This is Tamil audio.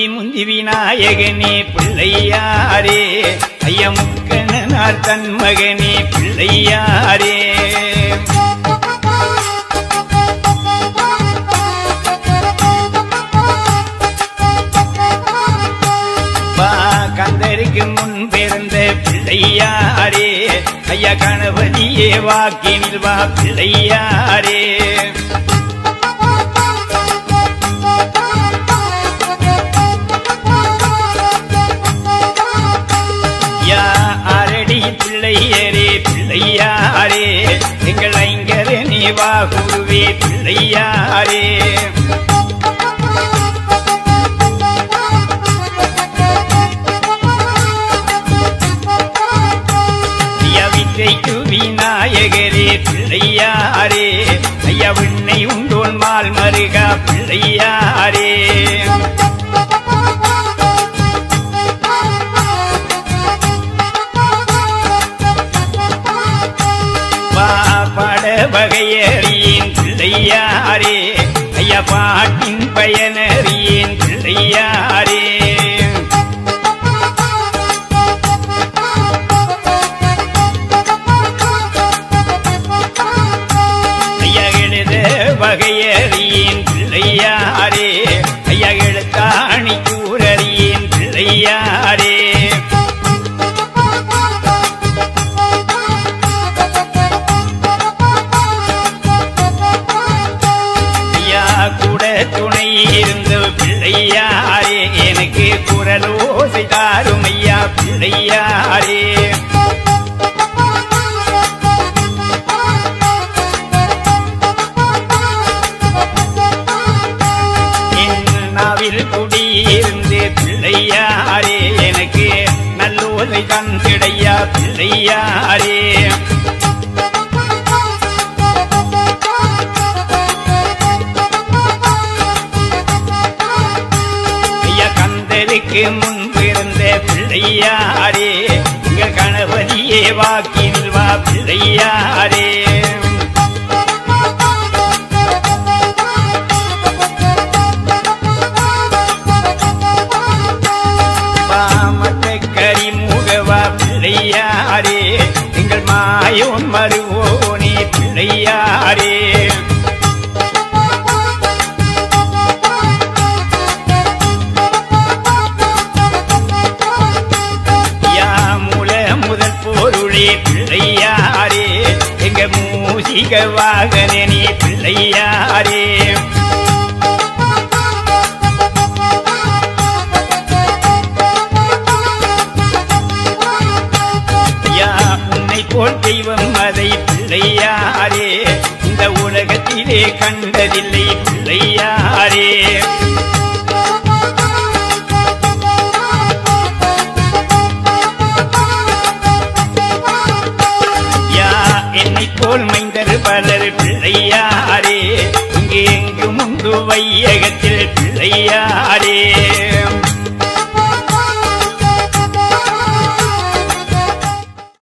முந்தி விநாயகனே பிள்ளையாரே ஐயமுக்கனார் தன் மகனே பிள்ளையாரே கந்தருக்கு முன் பிறந்த பிள்ளையாரே ஐயா கணபதியே வாக்கினில் வா பிள்ளையாரே பிள்ளையரே பிள்ளையாரே எங்கள் ஐங்கரனே வா குருவே பிள்ளையாரே வித்தைக்கு விநாயகரே பிள்ளையாரே ஐயா விண்ணை உண்டோன் மால் மருகா பிள்ளையாரே வகையறியேன் பிள்ளையாரே ஐயா பாட்டின் பயனறியேன் பிள்ளையாரே ஐயா எழுத வகையறியேன் பிள்ளையாரே ஐயா எழுத்தாணி கூறறியேன் பிள்ளையாரே துணை இருந்த பிள்ளையாரே எனக்கு குரலோசை தாரும் ஐயா பிள்ளையாரே என் நாவில் குடியிருந்து பிள்ளையாரே எனக்கு நல்லோசை தந்திடையா பிள்ளையாரே முன்பிருந்த பிள்ளையாரே எங்கள் கணபதியே வாக்கில் வா பிள்ளையாரே பாமத்த கரிமுகவா பிள்ளையாரே எங்கள் மாயோன் மருவோனே பிள்ளையாரே பிள்ளையாரே எங்க மூசிக வாகனே பிள்ளையாரே ஐயா உன்னை போல் தெய்வம் அதை பிள்ளையாரே இந்த உலகத்திலே கண்டதில்லை பிள்ளையாரே போல் மைந்தர் பலர் பிள்ளையாரே இங்கே எங்கு முந்து வையகத்தில் பிள்ளையாரே